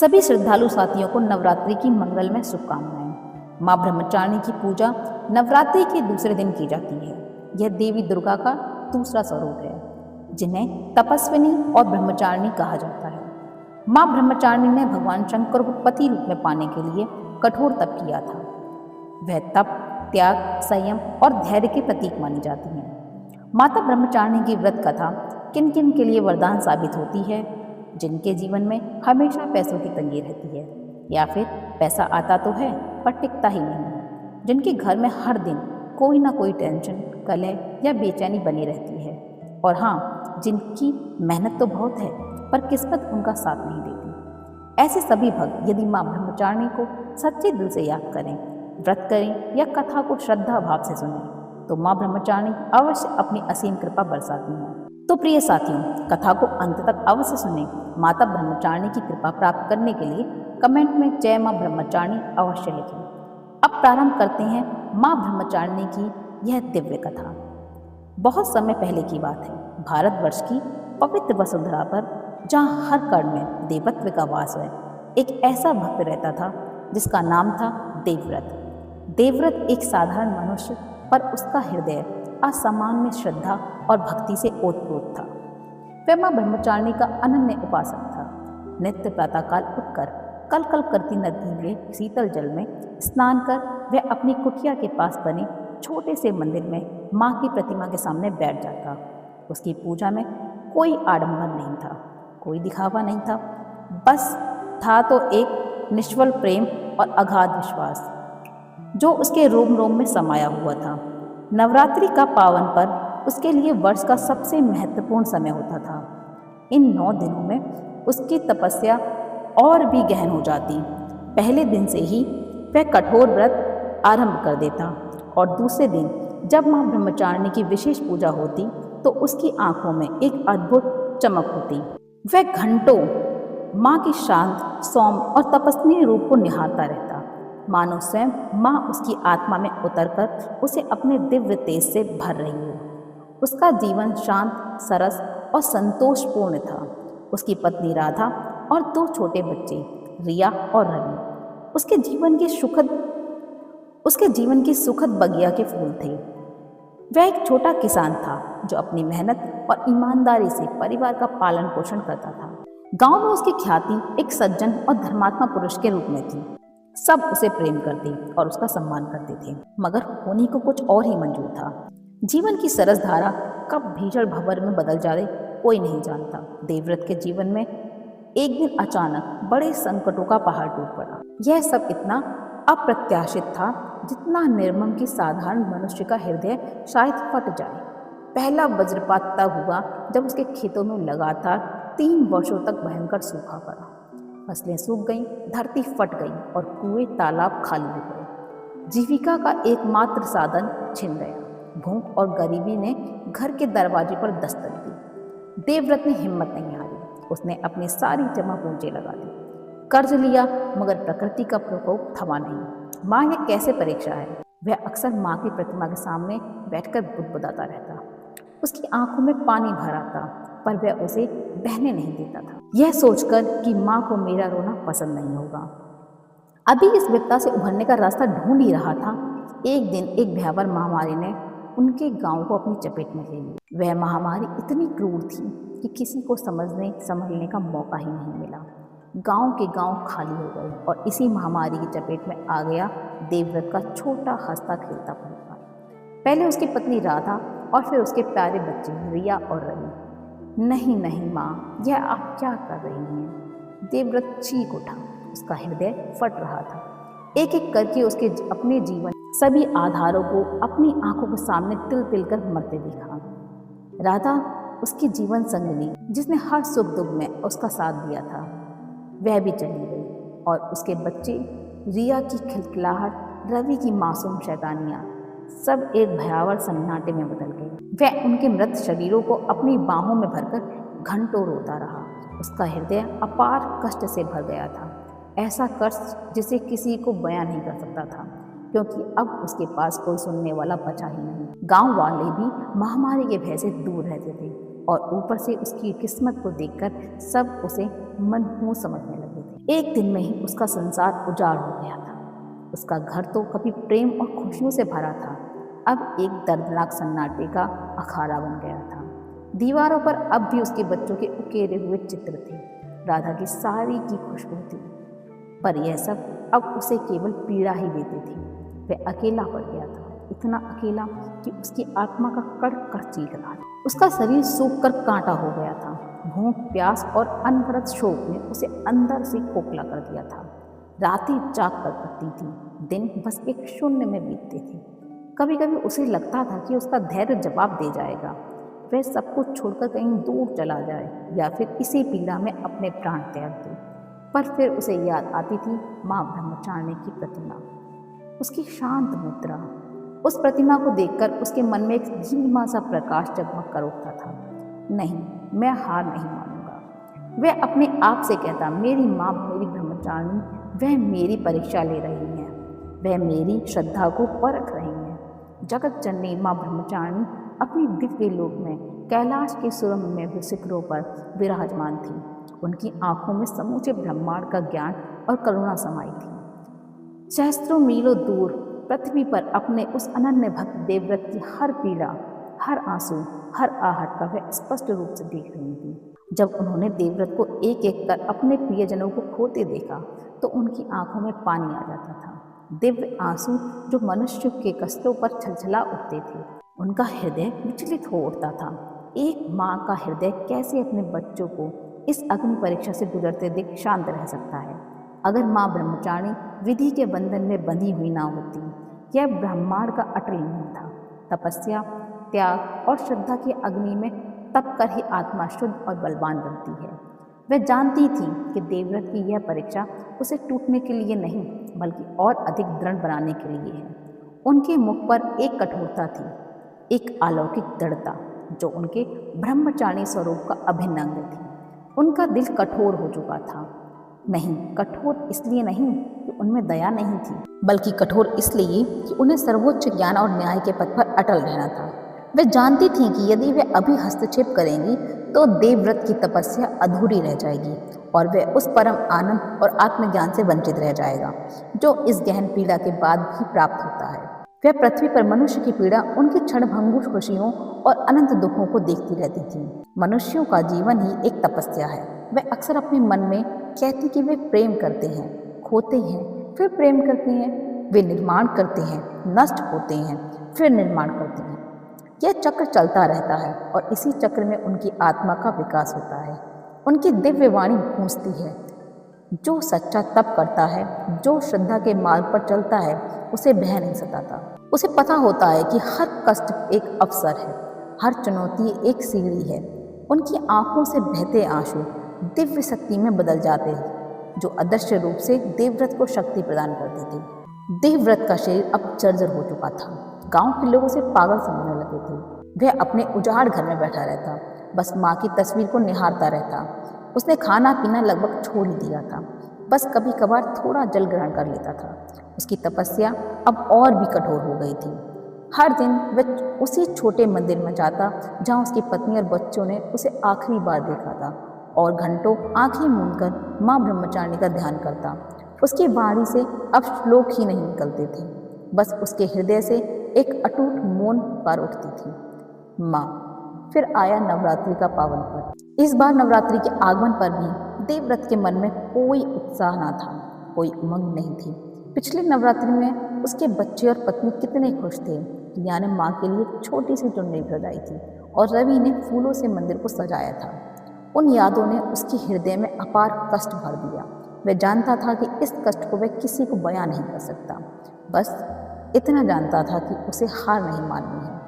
सभी श्रद्धालु साथियों को नवरात्रि की मंगलमय शुभकामनाएं। मां ब्रह्मचारिणी की पूजा नवरात्रि के दूसरे दिन की जाती है। यह देवी दुर्गा का दूसरा स्वरूप है, जिन्हें तपस्विनी और ब्रह्मचारिणी कहा जाता है। मां ब्रह्मचारिणी ने भगवान शंकर को पति रूप में पाने के लिए कठोर तप किया था। वह तप, त्याग, संयम और धैर्य के प्रतीक मानी जाती हैं। माता ब्रह्मचारिणी की व्रत कथा किन किन के लिए वरदान साबित होती है? जिनके जीवन में हमेशा पैसों की तंगी रहती है, या फिर पैसा आता तो है पर टिकता ही नहीं। जिनके घर में हर दिन कोई ना कोई टेंशन, कलह या बेचैनी बनी रहती है। और हाँ, जिनकी मेहनत तो बहुत है पर किस्मत उनका साथ नहीं देती। ऐसे सभी भक्त यदि मां ब्रह्मचारिणी को सच्चे दिल से याद करें, व्रत करें या कथा को श्रद्धा भाव से सुनें, तो मां ब्रह्मचारिणी अवश्य अपनी असीम कृपा बरसाती हैं। तो प्रिय साथियों, कथा को अंत तक अवश्य सुनें। माता ब्रह्मचारिणी की कृपा प्राप्त करने के लिए कमेंट में जय मां ब्रह्मचारिणी अवश्य लिखें। अब प्रारंभ करते हैं मां ब्रह्मचारिणी की यह दिव्य कथा। बहुत समय पहले की बात है। भारतवर्ष की पवित्र वसुंधरा पर, जहाँ हर कण में देवत्व का वास है, एक ऐसा भक्त रहता था जिसका नाम था देवव्रत। देवव्रत एक साधारण मनुष्य, पर उसका हृदय असामान्य श्रद्धा और भक्ति से ओतप्रोत था। वह मां ब्रह्मचारिणी का अनन्य उपासक था। नित्य प्रातःकाल उठकर कल कल करती नदी में शीतल जल में स्नान कर वह अपनी कुटिया के पास बने छोटे से मंदिर में मां की प्रतिमा के सामने बैठ जाता। उसकी पूजा में कोई आडंबर नहीं था, कोई दिखावा नहीं था, बस था तो एक निश्चल प्रेम और अगाध विश्वास जो उसके रोम रोम में समाया हुआ था। नवरात्रि का पावन पर्व उसके लिए वर्ष का सबसे महत्वपूर्ण समय होता था। इन 9 दिनों में उसकी तपस्या और भी गहन हो जाती। पहले दिन से ही वह कठोर व्रत आरंभ कर देता और दूसरे दिन जब मां ब्रह्मचारिणी की विशेष पूजा होती तो उसकी आंखों में एक अद्भुत चमक होती। वह घंटों मां के शांत, सौम्य और तपस्वी रूप को निहारता रहता, मानो स्वयं मां उसकी आत्मा में उतरकर उसे अपने दिव्य तेज से भर रही हो। उसका जीवन शांत, सरस और संतोषपूर्ण था। उसकी पत्नी राधा और 2 छोटे बच्चे रिया और रवि उसके जीवन की सुखद बगिया के फूल थे। वह एक छोटा किसान था जो अपनी मेहनत और ईमानदारी से परिवार का पालन पोषण करता था। गांव में उसकी ख्याति एक सज्जन और धर्मात्मा पुरुष के रूप में थी। सब उसे प्रेम करते और उसका सम्मान करते थे, मगर होनी को कुछ और ही मंजूर था। जीवन की सरस धारा कब भीषण भंवर में बदल जाए कोई नहीं जानता। देवव्रत के जीवन में एक दिन अचानक बड़े संकटों का पहाड़ टूट पड़ा। यह सब इतना अप्रत्याशित था जितना निर्मम की साधारण मनुष्य का हृदय शायद फट जाए। पहला वज्रपात तब हुआ जब उसके खेतों में लगातार 3 वर्षों तक भयंकर सूखा पड़ा। फसलें सूख गईं, धरती फट गई और कुएं तालाब खाली हो गए। जीविका का एकमात्र साधन छिन गया। भूख और गरीबी ने घर के दरवाजे पर दस्तक दी। देवव्रत ने हिम्मत नहीं हारी। उसने अपनी सारी जमा पूंजी लगा दी, कर्ज लिया, मगर प्रकृति का प्रकोप थमा नहीं। माँ, ये कैसे परीक्षा है? वह अक्सर माँ की प्रतिमा के सामने बैठकर बुदबुदाता रहता। उसकी आंखों में पानी भर आता, पर वह उसे बहने नहीं देता था, यह सोचकर कि माँ को मेरा रोना पसंद नहीं होगा। अभी इस विपदा से उभरने का रास्ता ढूंढ ही रहा था। एक दिन एक भयावह महामारी ने उनके गांव को अपनी चपेट में ले लिया। वह महामारी इतनी क्रूर थी कि किसी को संभलने का मौका ही नहीं मिला। गांव के गांव खाली हो गए और इसी महामारी की चपेट में आ गया देवव्रत का छोटा हंसता खेलता परिवार। पहले उसकी पत्नी राधा और फिर उसके प्यारे बच्चे रिया और रवि। नहीं नहीं माँ, यह आप क्या कर रही हैं? देवव्रत चीख उठा। उसका हृदय फट रहा था। एक एक करके उसके अपने जीवन सभी आधारों को अपनी आंखों के सामने तिल तिल कर मरते दिखा। राधा उसकी जीवन संगिनी, जिसने हर सुख दुख में उसका साथ दिया था, वह भी चली गई और उसके बच्चे, रिया की खिलखिलाहट, रवि की मासूम शैतानियाँ, सब एक भयावह सन्नाटे में बदल गए। वह उनके मृत शरीरों को अपनी बाहों में भरकर घंटों रोता रहा। उसका हृदय अपार कष्ट से भर गया था, ऐसा कष्ट जिसे किसी को बयां नहीं कर सकता था, क्योंकि अब उसके पास कोई सुनने वाला बचा ही नहीं। गांव वाले भी महामारी के भय से दूर रहते थे और ऊपर से उसकी किस्मत को देखकर सब उसे मनहूस समझने लगे थे। एक दिन में ही उसका संसार उजाड़ हो गया था। उसका घर तो कभी प्रेम और खुशियों से भरा था, अब एक दर्दनाक सन्नाटे का अखाड़ा बन गया था। दीवारों पर अब भी उसके बच्चों के उकेरे हुए चित्र थे, राधा की साड़ी की खुशबू थी, पर यह सब अब उसे केवल पीड़ा ही देते थे। वह अकेला पड़ गया था, इतना अकेला कि उसकी आत्मा का कड़ कड़ चीख रहा था। उसका शरीर सूख कर कांटा हो गया था। भूख, प्यास और अनवरत शोक ने उसे अंदर से खोखला कर दिया था। रातें जाग कर कटती थी, दिन बस एक शून्य में बीतते थे। कभी कभी उसे लगता था कि उसका धैर्य जवाब दे जाएगा, वह सब कुछ छोड़कर कहीं दूर चला जाए या फिर इसी पीड़ा में अपने प्राण त्याग दे। पर फिर उसे याद आती थी माँ ब्रह्मचारिणी की प्रतिमा, उसकी शांत मुद्रा। उस प्रतिमा को देखकर उसके मन में एक धीमा सा प्रकाश जगमग कर उठता था। नहीं, मैं हार नहीं मानूंगा। वह अपने आप से कहता, मेरी माँ, मेरी ब्रह्मचारिणी, वह मेरी परीक्षा ले रही हैं, वह मेरी श्रद्धा को परख रही हैं। जगत जननी माँ ब्रह्मचारिणी अपनी दिव्य लोक में कैलाश के सुरम्य शिखरों पर विराजमान थी। उनकी आंखों में समूचे ब्रह्मांड का ज्ञान और करुणा समाई थी। सहस्त्रों मीलों दूर पृथ्वी पर अपने उस अनन्य भक्त देवव्रत की हर पीड़ा, हर आंसू, हर आहट का वह स्पष्ट रूप से देख रही थी। जब उन्होंने देवव्रत को एक एक कर अपने प्रियजनों को खोते देखा तो उनकी आंखों में पानी आ जाता था। दिव्य आंसू जो मनुष्य के कष्टों पर छलछला उठते थे। उनका हृदय विचलित हो उठता था। एक माँ का हृदय कैसे अपने बच्चों को इस अग्नि परीक्षा से गुजरते देख शांत रह सकता है। अगर माँ ब्रह्मचारिणी विधि के बंधन में बंधी हुई ना होती, यह ब्रह्मांड का अटल नियम था। तपस्या, त्याग और श्रद्धा की अग्नि में तप कर ही आत्मा शुद्ध और बलवान बनती है। वह जानती थी कि देवव्रत की यह परीक्षा उसे टूटने के लिए नहीं, बल्कि और अधिक दृढ़ बनाने के लिए है। उनके मुख पर एक कठोरता थी, एक अलौकिक दृढ़ता जो उनके ब्रह्मचारिणी स्वरूप का अभिन्न अंग थी। उनका दिल कठोर हो चुका था। नहीं, कठोर इसलिए नहीं कि उनमें दया नहीं थी, बल्कि कठोर इसलिए कि उन्हें सर्वोच्च ज्ञान और न्याय के पथ पर अटल रहना था। वे जानती थीं कि यदि वे अभी हस्तक्षेप करेंगी तो देवव्रत की तपस्या अधूरी रह जाएगी और वे उस परम आनंद और आत्मज्ञान से वंचित रह जाएगा जो इस गहन पीड़ा के बाद भी प्राप्त होता है। वह पृथ्वी पर मनुष्य की पीड़ा, उनकी क्षणभंगुर खुशियों और अनंत दुखों को देखती रहती थी। मनुष्यों का जीवन ही एक तपस्या है। वह अक्सर अपने मन में कहती कि वे प्रेम करते हैं, खोते हैं, फिर प्रेम करते हैं। वे निर्माण करते हैं, नष्ट होते हैं, फिर निर्माण करते हैं। यह चक्र चलता रहता है और इसी चक्र में उनकी आत्मा का विकास होता है। उनकी दिव्य वाणी गूंजती है, जो सच्चा तप करता है, जो श्रद्धा के मार्ग पर चलता है, उसे भय नहीं सताता। उसे पता होता है कि हर कष्ट एक अवसर है, हर चुनौती एक सीढ़ी है। उनकी आंखों से बहते आंसू दिव्य शक्ति में बदल जाते हैं, जो अदृश्य रूप से देवव्रत को शक्ति प्रदान करती थी। देवव्रत का शरीर अब जर्जर हो चुका था। गांव के लोग उसे पागल समझने लगे थे। वह अपने उजाड़ घर में बैठा रहता, बस माँ की तस्वीर को निहारता रहता। उसने खाना पीना लगभग छोड़ ही दिया था, बस कभी कभार थोड़ा जल ग्रहण कर लेता था। उसकी तपस्या अब और भी कठोर हो गई थी। हर दिन वह उसी छोटे मंदिर में जाता जहाँ उसकी पत्नी और बच्चों ने उसे आखिरी बार देखा था और घंटों आंखें मूंदकर माँ ब्रह्मचारिणी का ध्यान करता। उसकी वाणी से अब श्लोक ही नहीं निकलते थे, बस उसके हृदय से एक अटूट मौन पुकार उठती थी, माँ। फिर आया नवरात्रि का पावन पर्व। इस बार नवरात्रि के आगमन पर भी देवव्रत के मन में कोई उत्साह न था, कोई उमंग नहीं थी। पिछले नवरात्रि में उसके बच्चे और पत्नी कितने खुश थे। रिया ने माँ के लिए छोटी सी चुन्नी सजाई थी और रवि ने फूलों से मंदिर को सजाया था। उन यादों ने उसके हृदय में अपार कष्ट भर दिया। वह जानता था कि इस कष्ट को वह किसी को बयां नहीं कर सकता, बस इतना जानता था कि उसे हार नहीं माननी है।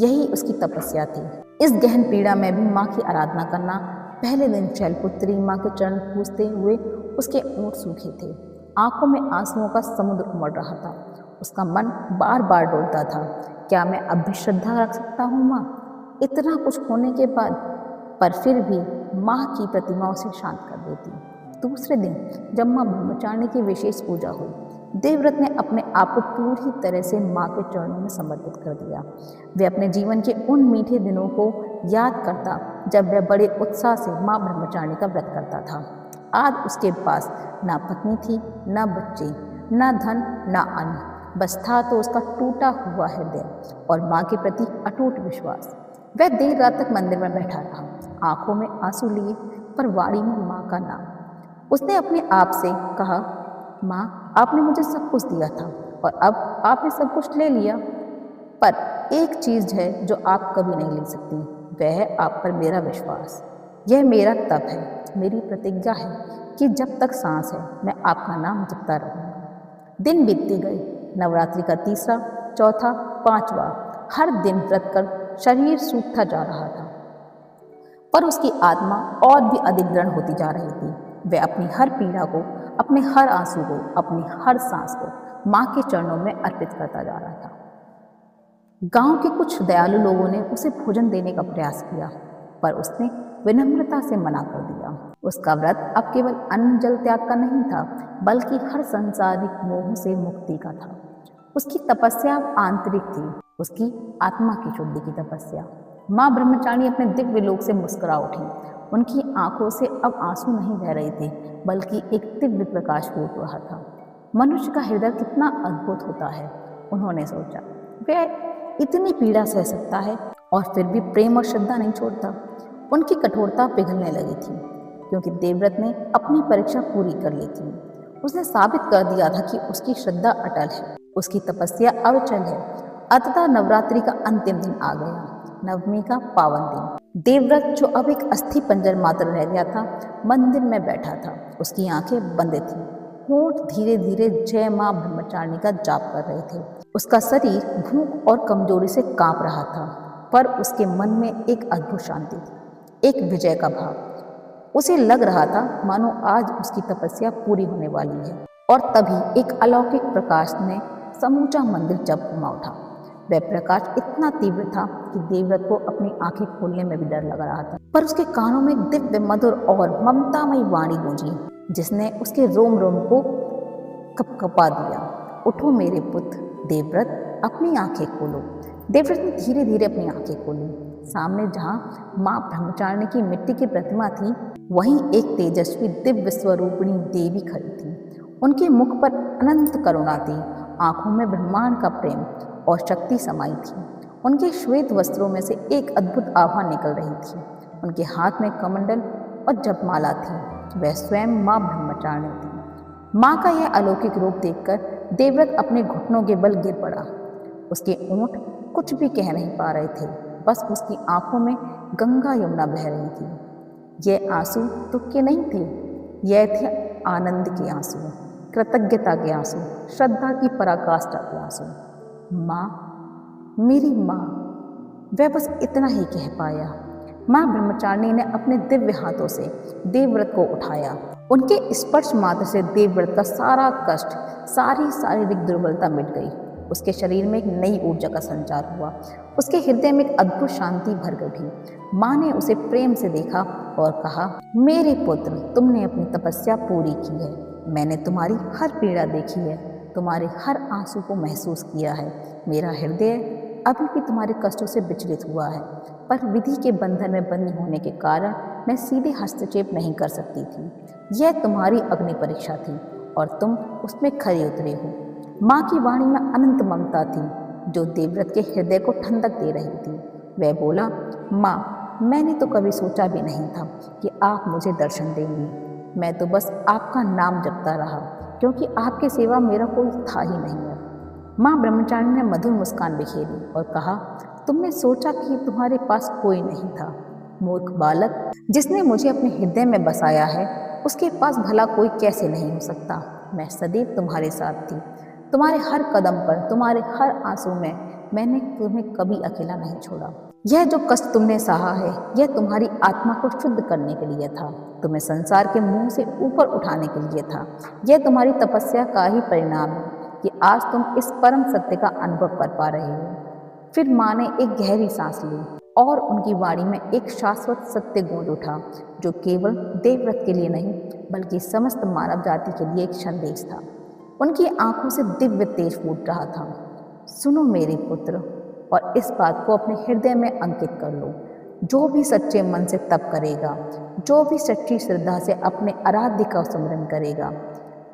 यही उसकी तपस्या थी। इस गहन पीड़ा में भी माँ की आराधना करना। पहले दिन शैलपुत्री माँ के चरण पूजते हुए उसके ओंठ सूखे थे, आंखों में आंसुओं का समुद्र उमड़ रहा था। उसका मन बार बार डोलता था, क्या मैं अब भी श्रद्धा रख सकता हूँ माँ, इतना कुछ होने के बाद? पर फिर भी माँ की प्रतिमा उसे शांत कर देती। दूसरे दिन जब माँ ब्रह्मचारिणी की विशेष पूजा हुई, देवव्रत ने अपने आप को पूरी तरह से माँ के चरणों में समर्पित कर दिया। वे अपने जीवन के उन मीठे दिनों को याद करता जब वह बड़े उत्साह से माँ ब्रह्मचारिणी का व्रत करता था। आज उसके पास ना पत्नी थी, ना बच्चे, ना धन, ना अन्न, बस था तो उसका टूटा हुआ हृदय और माँ के प्रति अटूट विश्वास। वह देर रात तक मंदिर में बैठा रहा, आंखों में आंसू लिए, पर वाणी में माँ का नाम। उसने अपने आप से कहा, माँ, आपने मुझे सब कुछ दिया था और अब आपने सब कुछ ले लिया, पर एक चीज़ है जो आप कभी नहीं ले सकती, वह है आप पर मेरा विश्वास। यह मेरा तप है, मेरी प्रतिज्ञा है कि जब तक सांस है मैं आपका नाम जपता रहूँगा। दिन बीतते गए। नवरात्रि का तीसरा, चौथा, पांचवा, हर दिन व्रत कर शरीर सूखता जा रहा था, पर उसकी आत्मा और भी अधिक दृढ़ होती जा रही थी। वह अपनी हर पीड़ा को, अपने हर आंसू को, अपनी हर सांस को माँ के चरणों में अर्पित करता जा रहा था। गांव के कुछ दयालु लोगों ने उसे भोजन देने का प्रयास किया, पर उसने विनम्रता से मना कर दिया। उसका व्रत अब केवल अन्न जल त्याग का नहीं था, बल्कि हर सांसारिक मोह से मुक्ति का था। उसकी तपस्या अब आंतरिक थी, उसकी आत्मा की शुद्धि की तपस्या। माँ ब्रह्मचारिणी अपने दिव्य लोक से मुस्कुरा उठी। उनकी आंखों से अब आंसू नहीं बह रहे थे, बल्कि एक दिव्य प्रकाश फूट रहा था। मनुष्य का हृदय कितना अद्भुत होता है, उन्होंने सोचा। वह इतनी पीड़ा सह सकता है और फिर भी प्रेम और श्रद्धा नहीं छोड़ता। उनकी कठोरता पिघलने लगी थी, क्योंकि देवव्रत ने अपनी परीक्षा पूरी कर ली थी। उसने साबित कर दिया था कि उसकी श्रद्धा अटल है, उसकी तपस्या अविचल है। अंततः नवरात्रि का अंतिम दिन आ गया, नवमी का पावन दिन। देवव्रत, जो अब एक अस्थि पंजर मात्र रह गया था, मंदिर में बैठा था। उसकी आंखें बंद थीं, होंठ धीरे धीरे जय माँ ब्रह्मचारिणी का जाप कर रहे थे। उसका शरीर भूख और कमजोरी से कांप रहा था, पर उसके मन में एक अद्भुत शांति थी, एक विजय का भाव। उसे लग रहा था मानो आज उसकी तपस्या पूरी होने वाली है। और तभी एक अलौकिक प्रकाश ने समूचा मंदिर जगमगा उठा। वह प्रकाश इतना तीव्र था कि देवव्रत को अपनी आंखें खोलने में भी डर लग रहा था, पर उसके कानों में एक दिव्य, मधुर और ममतामयी वाणी गूंजी, जिसने उसके रोम रोम को कपकपा दिया। उठो मेरे पुत्र देवव्रत, अपनी आंखें खोलो। देवव्रत ने धीरे धीरे अपनी आंखें खोली। सामने जहां माँ ब्रह्मचारिणी की मिट्टी की प्रतिमा थी, वहीं एक तेजस्वी दिव्य स्वरूपिणी देवी खड़ी थी। उनके मुख पर अनंत करुणा थी, आंखों में ब्रह्मांड का प्रेम और शक्ति समाई थी। उनके श्वेत वस्त्रों में से एक अद्भुत आभा निकल रही थी। उनके हाथ में कमंडल और जपमाला थी। वह स्वयं माँ ब्रह्मचारिणी थी। माँ का यह अलौकिक रूप देखकर देवव्रत अपने घुटनों के बल गिर पड़ा। उसके ओंठ कुछ भी कह नहीं पा रहे थे, बस उसकी आंखों में गंगा यमुना बह रही थी। ये आंसू दुख के नहीं थे, यह थे आनंद के आंसू, कृतज्ञता के आंसू, श्रद्धा की पराकाष्ठा के आंसू। माँ, मेरी माँ, वह बस इतना ही कह पाया। माँ ब्रह्मचारिणी ने अपने दिव्य हाथों से देवव्रत को उठाया। उनके स्पर्श मात्र से देवव्रत का सारा कष्ट, सारी शारीरिक दुर्बलता मिट गई। उसके शरीर में एक नई ऊर्जा का संचार हुआ। उसके हृदय में एक अद्भुत शांति भर उठी। माँ ने उसे प्रेम से देखा और कहा, मेरे पुत्र, तुमने अपनी तपस्या पूरी की है। मैंने तुम्हारी हर पीड़ा देखी है, तुम्हारे हर आंसू को महसूस किया है। मेरा हृदय अभी भी तुम्हारे कष्टों से विचलित हुआ है, पर विधि के बंधन में बंधी होने के कारण मैं सीधे हस्तक्षेप नहीं कर सकती थी। यह तुम्हारी अग्नि परीक्षा थी और तुम उसमें खरे उतरे हो। माँ की वाणी में अनंत ममता थी, जो देवव्रत के हृदय को ठंडक दे रही थी। वह बोला, माँ, मैंने तो कभी सोचा भी नहीं था कि आप मुझे दर्शन देंगी। मैं तो बस आपका नाम जपता रहा, क्योंकि आपके सिवा मेरा कोई था ही नहीं है। माँ ब्रह्मचारिणी ने मधुर मुस्कान बिखेरी और कहा, तुमने सोचा कि तुम्हारे पास कोई नहीं था। मूर्ख बालक, जिसने मुझे अपने हृदय में बसाया है, उसके पास भला कोई कैसे नहीं हो सकता। मैं सदैव तुम्हारे साथ थी, तुम्हारे हर कदम पर, तुम्हारे हर आंसू में मैंने तुम्हें कभी अकेला नहीं छोड़ा। यह जो कष्ट तुमने सहा है, यह तुम्हारी आत्मा को शुद्ध करने के लिए था, तुम्हें संसार के मुंह से ऊपर उठाने के लिए था। यह तुम्हारी तपस्या का ही परिणाम है कि आज तुम इस परम सत्य का अनुभव कर पा रहे हो। फिर माँ ने एक गहरी सांस ली और उनकी वाणी में एक शाश्वत सत्य गूंज उठा, जो केवल देवव्रत के लिए नहीं, बल्कि समस्त मानव जाति के लिए एक संदेश था। उनकी आंखों से दिव्य तेज फूट रहा था। सुनो मेरे पुत्र, और इस बात को अपने हृदय में अंकित कर लो। जो भी सच्चे मन से तप करेगा, जो भी सच्ची श्रद्धा से अपने आराध्य का स्मरण करेगा,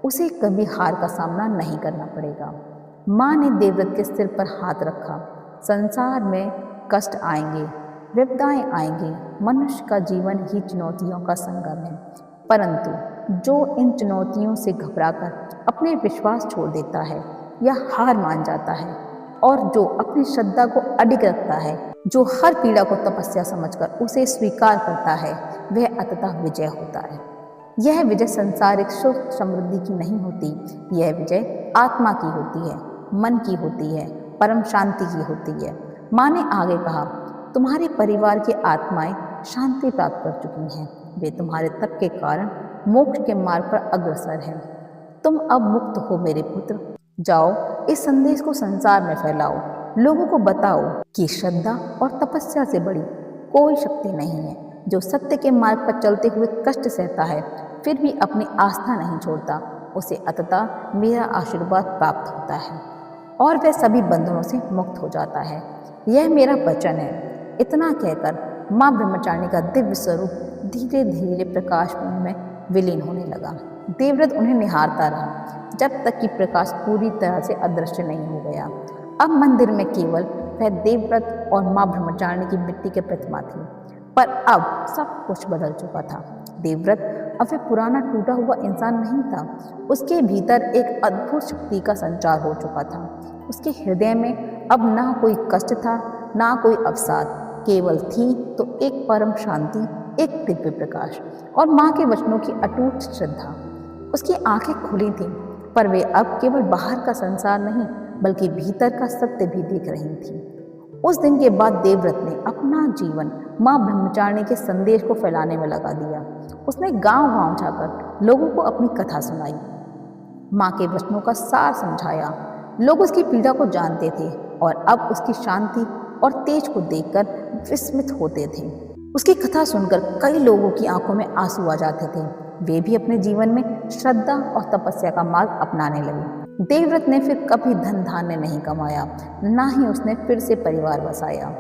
उसे कभी हार का सामना नहीं करना पड़ेगा। माँ ने देवव्रत के सिर पर हाथ रखा। संसार में कष्ट आएंगे, विपदाएं आएंगी, मनुष्य का जीवन ही चुनौतियों का संगम है, परंतु जो इन चुनौतियों से घबराकर अपने विश्वास छोड़ देता है या हार मान जाता है और जो अपनी श्रद्धा को अडिग रखता है, जो हर पीड़ा को तपस्या समझकर उसे स्वीकार करता है, वह अंततः विजय होता है। यह विजय संसारिक सुख समृद्धि की नहीं होती, यह विजय आत्मा की होती है, मन की होती है, परम शांति की होती है। माँ ने आगे कहा, तुम्हारे परिवार की आत्माएं शांति प्राप्त कर चुकी हैं, वे तुम्हारे तप के कारण मोक्ष के मार्ग पर अग्रसर हैं। तुम अब मुक्त हो मेरे पुत्र, जाओ इस संदेश को संसार में फैलाओ, लोगों को बताओ कि श्रद्धा और तपस्या से बड़ी कोई शक्ति नहीं है। जो सत्य के मार्ग पर चलते हुए कष्ट सहता है फिर भी अपनी आस्था नहीं छोड़ता, उसे अंततः मेरा आशीर्वाद प्राप्त होता है और वह सभी बंधनों से मुक्त हो जाता है। यह मेरा वचन है। इतना कहकर माँ ब्रह्मचारिणी का दिव्य स्वरूप धीरे धीरे प्रकाश में विलीन होने लगा। देवव्रत उन्हें निहारता रहा जब तक कि प्रकाश पूरी तरह से अदृश्य नहीं हो गया। अब मंदिर में केवल वह देवव्रत और माँ ब्रह्मचारिणी की मिट्टी की प्रतिमा थी, पर अब सब कुछ बदल चुका था। देवव्रत अब वह पुराना टूटा हुआ इंसान नहीं था, उसके भीतर एक अद्भुत शक्ति का संचार हो चुका था। उसके हृदय में अब ना कोई कष्ट था, ना कोई अवसाद, केवल थी तो एक परम शांति, एक दिव्य प्रकाश और माँ के वचनों की अटूट श्रद्धा। उसकी आंखें खुली थीं, पर वे अब केवल बाहर का संसार नहीं बल्कि भीतर का सत्य भी देख रही थीं। उस दिन के बाद देवव्रत ने अपना जीवन माँ ब्रह्मचारिणी के संदेश को फैलाने में लगा दिया। उसने गांव-गांव जाकर लोगों को अपनी कथा सुनाई, माँ के वचनों का सार समझाया। लोग उसकी पीड़ा को जानते थे और अब उसकी शांति और तेज को देखकर विस्मित होते थे। उसकी कथा सुनकर कई लोगों की आंखों में आंसू आ जाते थे। वे भी अपने जीवन में श्रद्धा और तपस्या का मार्ग अपनाने लगे। देवव्रत ने फिर कभी धन धान्य नहीं कमाया, ना ही उसने फिर से परिवार बसाया।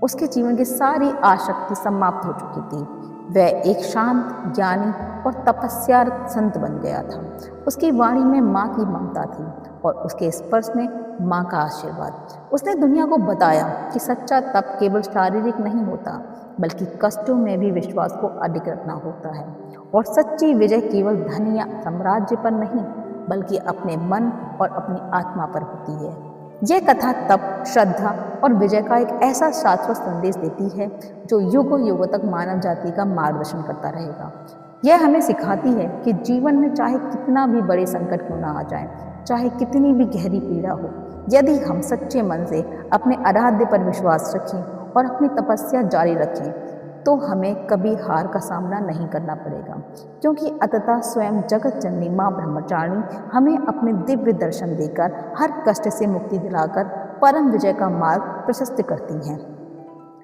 उसके जीवन की सारी आसक्ति समाप्त हो चुकी थी। वह एक शांत, ज्ञानी और तपस्यारत संत बन गया था। उसकी वाणी में माँ की ममता थी और उसके स्पर्श में माँ का आशीर्वाद। उसने दुनिया को बताया कि सच्चा तप केवल शारीरिक नहीं होता बल्कि कष्टों में भी विश्वास को अडिग रखना होता है और सच्ची विजय केवल धन या साम्राज्य पर नहीं बल्कि अपने मन और अपनी आत्मा पर होती है। यह कथा तप, श्रद्धा और विजय का एक ऐसा शाश्वत संदेश देती है जो युगों युगों तक मानव जाति का मार्गदर्शन करता रहेगा। यह हमें सिखाती है कि जीवन में चाहे कितना भी बड़े संकट क्यों ना आ जाए, चाहे कितनी भी गहरी पीड़ा हो, यदि हम सच्चे मन से अपने आराध्य पर विश्वास रखें और अपनी तपस्या जारी रखें तो हमें कभी हार का सामना नहीं करना पड़ेगा, क्योंकि अंततः स्वयं जगत जननी माँ ब्रह्मचारिणी हमें अपने दिव्य दर्शन देकर हर कष्ट से मुक्ति दिलाकर परम विजय का मार्ग प्रशस्त करती हैं।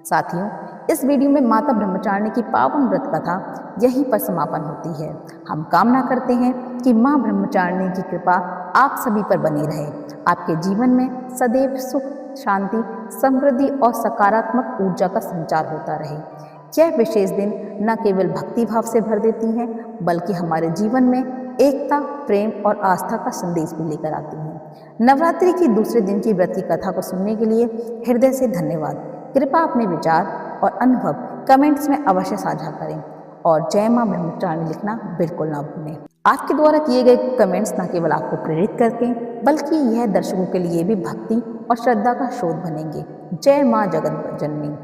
साथियों, इस वीडियो में माता ब्रह्मचारिणी की पावन व्रत कथा यहीं पर समापन होती है। हम कामना करते हैं कि माँ ब्रह्मचारिणी की कृपा आप सभी पर बनी रहे, आपके जीवन में सदैव सुख, शांति, समृद्धि और सकारात्मक ऊर्जा का संचार होता रहे। यह विशेष दिन न केवल भक्ति भाव से भर देती हैं बल्कि हमारे जीवन में एकता, प्रेम और आस्था का संदेश भी लेकर आती हैं। नवरात्रि की दूसरे दिन की व्रत की कथा को सुनने के लिए हृदय से धन्यवाद। कृपया अपने विचार और अनुभव कमेंट्स में अवश्य साझा करें और जय माँ ब्रह्मचारिणी लिखना बिल्कुल ना भूलें। आपके द्वारा किए गए कमेंट्स न केवल आपको प्रेरित करते बल्कि यह दर्शकों के लिए भी भक्ति और श्रद्धा का स्रोत बनेंगे। जय माँ जगत जननी।